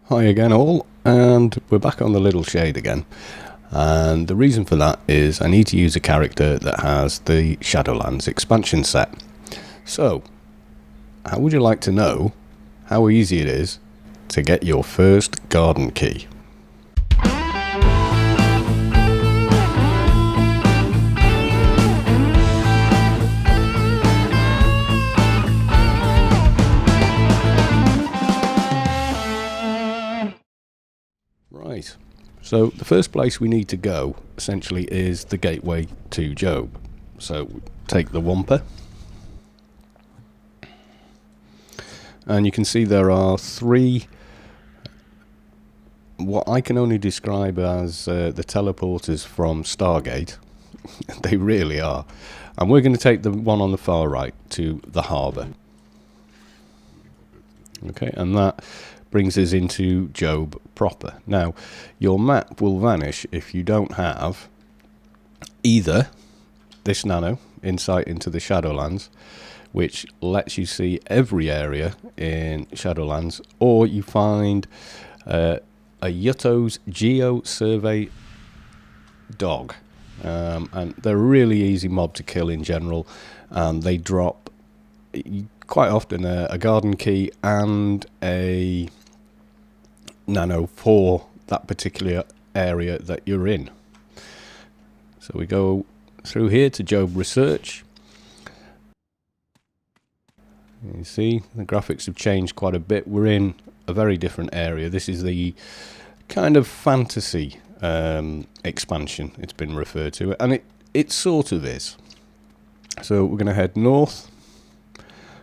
Hi again all, and we're back on the little shade again, and the reason for that is I need to use a character that has the Shadowlands expansion set. So, how would you like to know how easy it is to get your first garden key? Right, so the first place we need to go essentially is the gateway to Job. So take the Wumper, and you can see there are three, what I can only describe as the teleporters from Stargate. They really are. And we're going to take the one on the far right to the harbour. Okay, and that brings us into Job proper. Now, your map will vanish if you don't have either this nano, Insight into the Shadowlands, which lets you see every area in Shadowlands, or you find a Yutto's Geo Survey dog. And they're a really easy mob to kill in general, and they drop quite often a garden key and a nano for that particular area that you're in. So we go through here to Job Research. You see the graphics have changed quite a bit. We're in a very different area. This is the kind of fantasy expansion it's been referred to, and it sort of is. So we're going to head north,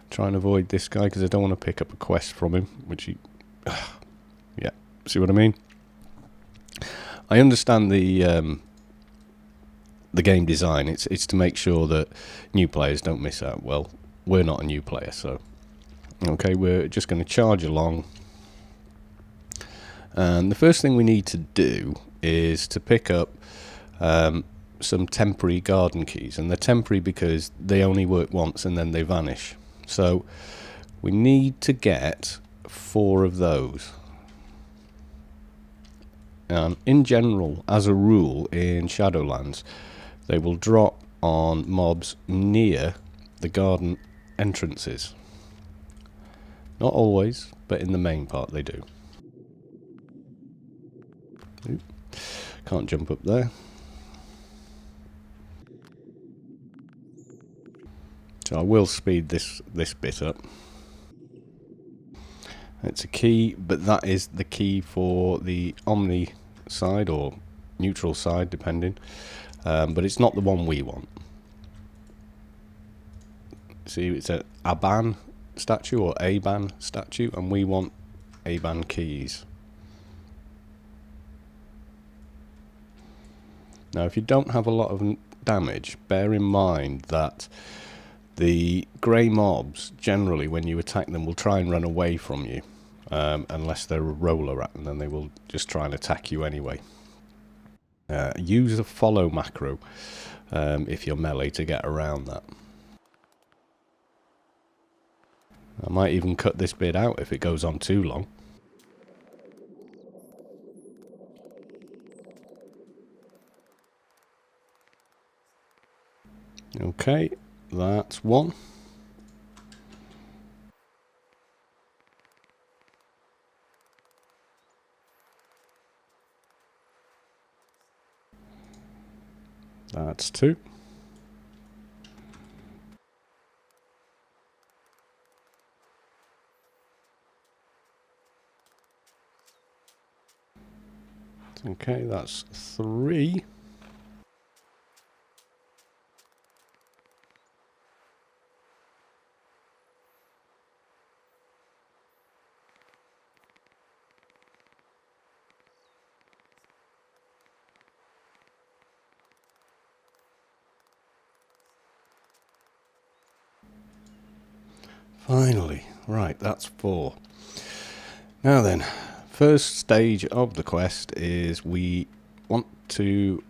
try and avoid this guy because I don't want to pick up a quest from him, which he yeah, see what I mean? I understand the game design. It's to make sure that new players don't miss out. Well, we're not a new player, so okay, we're just going to charge along. And the first thing we need to do is to pick up some temporary garden keys, and they're temporary because they only work once and then they vanish. So we need to get 4 of those. And in general, as a rule, in Shadowlands, they will drop on mobs near the garden entrances. Not always, but in the main part they do. Oop. Can't jump up there. So I will speed this bit up. It's a key, but that is the key for the Omni side or neutral side, depending. But it's not the one we want. See, it's an Aban statue or Aban statue, and we want Aban keys. Now, if you don't have a lot of damage, bear in mind that the grey mobs, generally, when you attack them, will try and run away from you, unless they're a roller rat, and then they will just try and attack you anyway. Use a follow macro if you're melee to get around that. I might even cut this bit out if it goes on too long. Okay, that's one. That's 2. Okay, that's 3. Finally, right, that's 4. Now then, first stage of the quest is we want to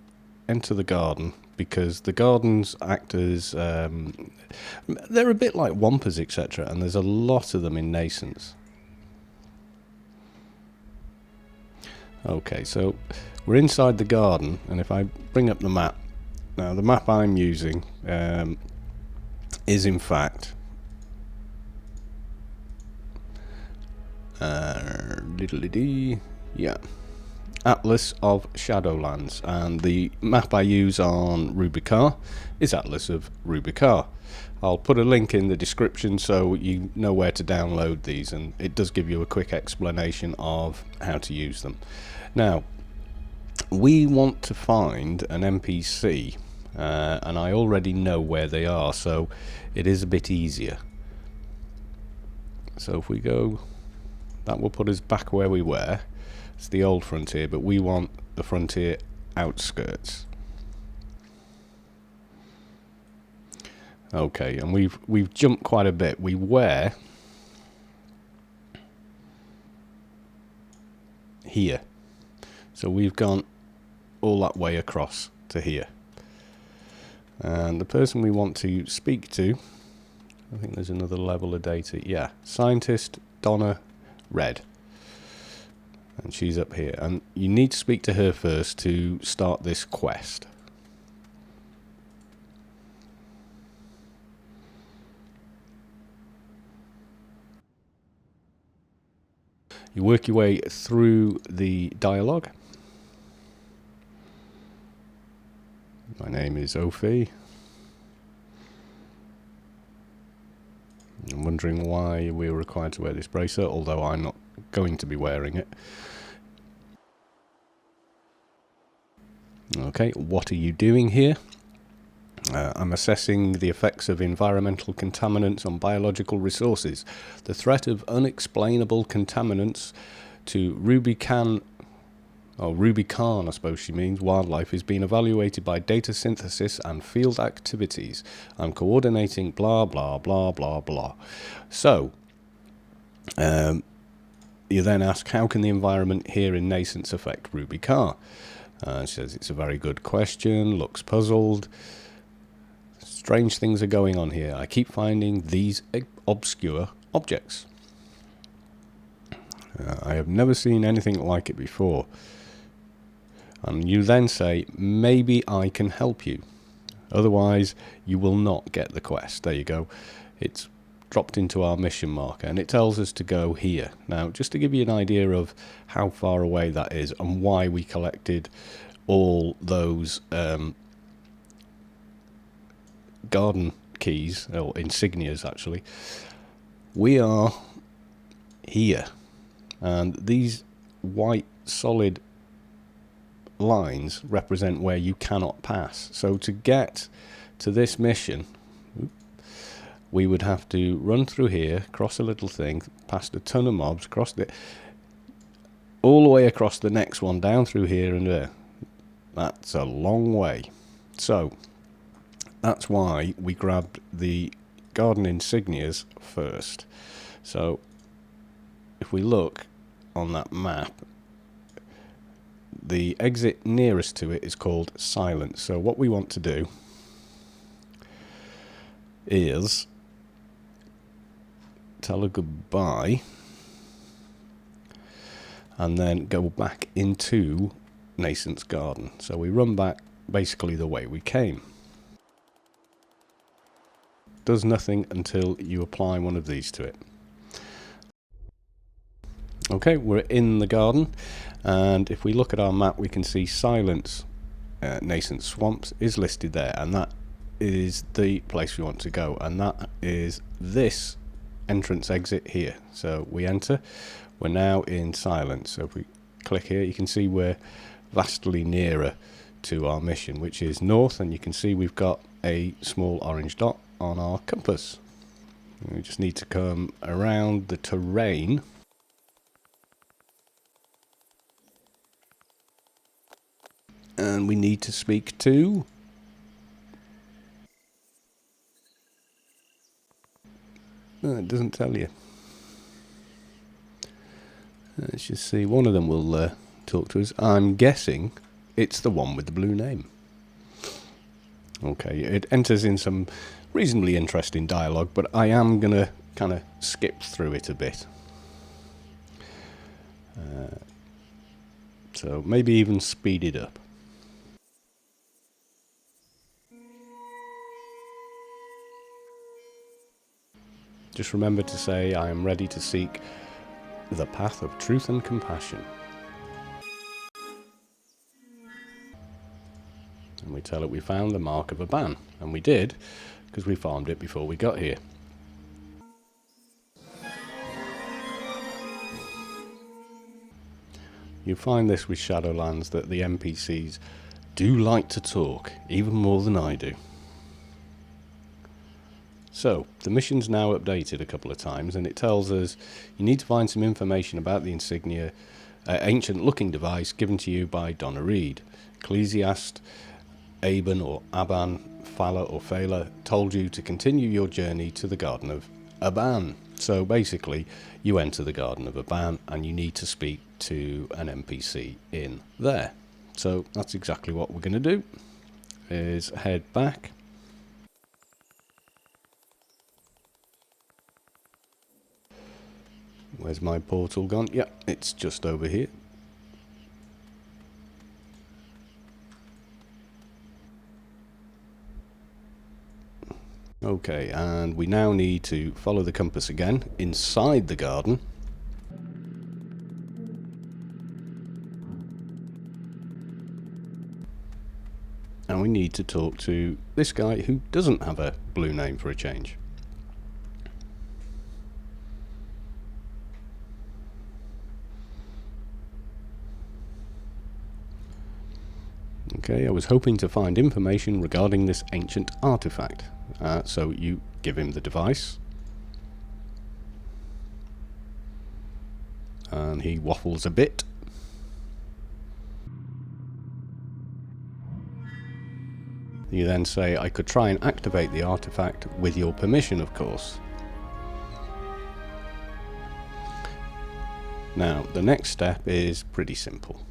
enter the garden, because the gardens act as they're a bit like Wampers, etc., and there's a lot of them in Nascence. Okay, so we're inside the garden, and if I bring up the map, now the map I'm using is in fact yeah, Atlas of Shadowlands, and the map I use on Rubicar is Atlas of Rubicar. I'll put a link in the description so you know where to download these, and it does give you a quick explanation of how to use them. Now, we want to find an MPC, and I already know where they are, so it is a bit easier. So if we go, that will put us back where we were. It's the old frontier, but we want the frontier outskirts. Okay, and we've jumped quite a bit. We were here, so we've gone all that way across to here. And the person we want to speak to, I think there's another level of data. Yeah, Scientist Donna Red, and she's up here. And you need to speak to her first to start this quest. You work your way through the dialogue. My name is Ophi. I'm wondering why we're required to wear this bracer, although I'm not going to be wearing it. Okay, what are you doing here? I'm assessing the effects of environmental contaminants on biological resources. The threat of unexplainable contaminants to Rubicon, I suppose she means, wildlife is being evaluated by data synthesis and field activities. I'm coordinating blah, blah, blah, blah, blah. So, you then ask, how can the environment here in Nascence affect Rubicar? She says, it's a very good question, looks puzzled. Strange things are going on here. I keep finding these obscure objects. I have never seen anything like it before. And you then say, maybe I can help you. Otherwise, you will not get the quest. There you go. It's dropped into our mission marker, and it tells us to go here. Now, just to give you an idea of how far away that is and why we collected all those garden keys, or insignias actually, we are here, and these white solid lines represent where you cannot pass. So to get to this mission, we would have to run through here, cross a little thing, past a ton of mobs, cross the all the way across the next one, down through here and there. That's a long way. So that's why we grabbed the garden insignias first. So if we look on that map, the exit nearest to it is called Silence. So what we want to do is tell her goodbye and then go back into Nascence Garden. So we run back basically the way we came. Does nothing until you apply one of these to it. Okay, we're in the garden, and if we look at our map, we can see Silence Nascent Swamps is listed there, and that is the place we want to go, and that is this entrance exit here. So we enter, we're now in Silence. So if we click here, you can see we're vastly nearer to our mission, which is north, and you can see we've got a small orange dot on our compass. We just need to come around the terrain and we need to speak to it doesn't tell you. Let's just see, one of them will talk to us. I'm guessing it's the one with the blue name. Okay, it enters in some reasonably interesting dialogue, but I am going to kind of skip through it a bit. So maybe even speed it up. Just remember to say, I am ready to seek the path of truth and compassion. And we tell it we found the mark of Aban. And we did, because we farmed it before we got here. You find this with Shadowlands, that the NPCs do like to talk, even more than I do. So, the mission's now updated a couple of times, and it tells us you need to find some information about the insignia, ancient-looking device given to you by Donna Reed. Ecclesiast, Aban or Aban, Fala or Fela told you to continue your journey to the Garden of Aban. So basically, you enter the Garden of Aban, and you need to speak to an NPC in there. So that's exactly what we're going to do, is head back. Where's my portal gone? Yeah, it's just over here. Okay, and we now need to follow the compass again inside the garden. And we need to talk to this guy who doesn't have a blue name for a change. Okay, I was hoping to find information regarding this ancient artifact. So you give him the device. And he waffles a bit. You then say, I could try and activate the artifact with your permission, of course. Now, the next step is pretty simple.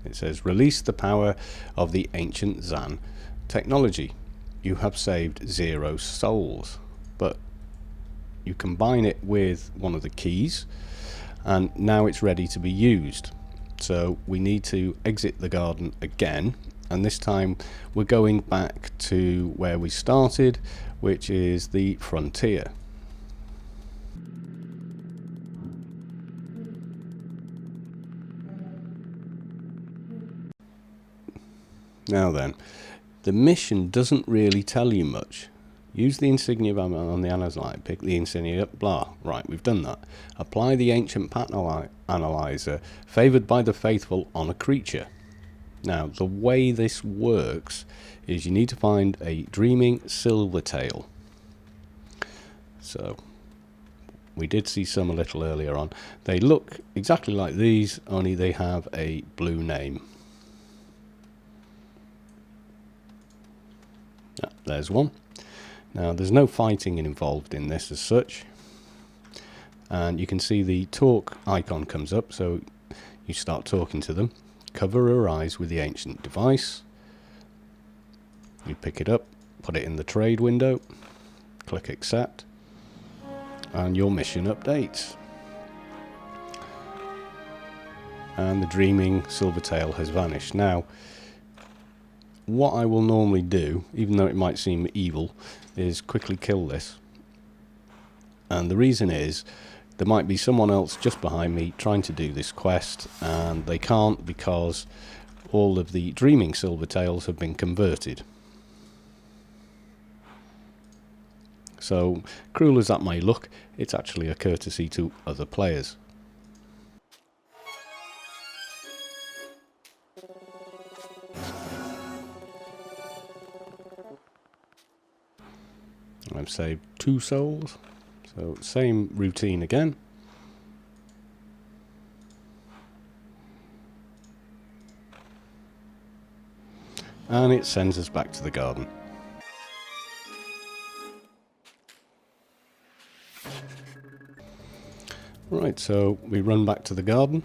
It says, release the power of the ancient Zan technology. You have saved 0 souls, but you combine it with one of the keys, and now it's ready to be used. So we need to exit the garden again, and this time we're going back to where we started, which is the frontier. Now then, the mission doesn't really tell you much. Use the insignia on the analyzer, pick the insignia up, blah. Right, we've done that. Apply the ancient pattern analyzer favoured by the faithful on a creature. Now, the way this works is you need to find a dreaming silvertail. So, we did see some a little earlier on. They look exactly like these, only they have a blue name. Yeah, there's one. Now there's no fighting involved in this as such, and you can see the talk icon comes up, so you start talking to them. Cover her eyes with the ancient device. You pick it up, put it in the trade window, click accept, and your mission updates. And the dreaming silvertail has vanished. Now, what I will normally do, even though it might seem evil, is quickly kill this. And the reason is, there might be someone else just behind me trying to do this quest, and they can't because all of the dreaming silvertails have been converted. So, cruel as that may look, it's actually a courtesy to other players. I've saved 2 souls, so same routine again. And it sends us back to the garden. Right, so we run back to the garden.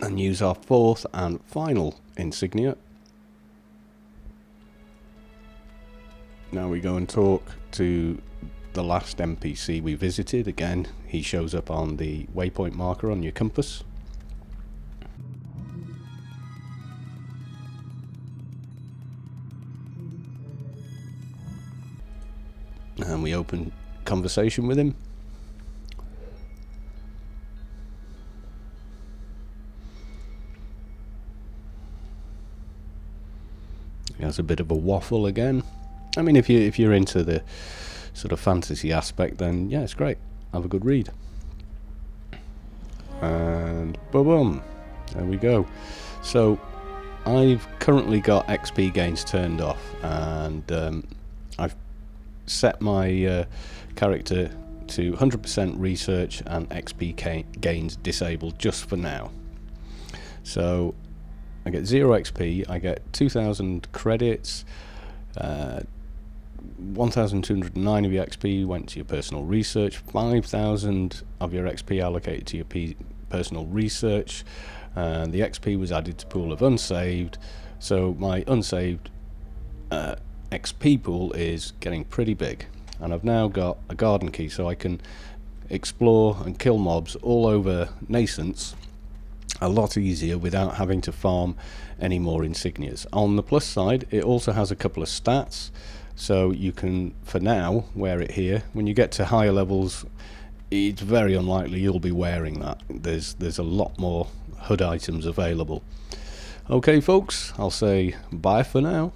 And use our 4th and final insignia. Now we go and talk to the last NPC we visited. Again, he shows up on the waypoint marker on your compass. And we open conversation with him. He has a bit of a waffle again. I mean, if you're into the sort of fantasy aspect, then yeah, it's great. Have a good read. And boom, there we go. So I've currently got XP gains turned off, and I've set my character to 100% research and XP gains disabled just for now. So I get 0 XP, I get 2,000 credits, 1,209 of your XP went to your personal research, 5,000 of your XP allocated to your personal research, and the XP was added to pool of unsaved, so my unsaved XP pool is getting pretty big. And I've now got a garden key, so I can explore and kill mobs all over Nascence a lot easier without having to farm any more insignias. On the plus side, it also has a couple of stats, so you can, for now, wear it here. When you get to higher levels, it's very unlikely you'll be wearing that. There's a lot more HUD items available. Okay folks, I'll say bye for now.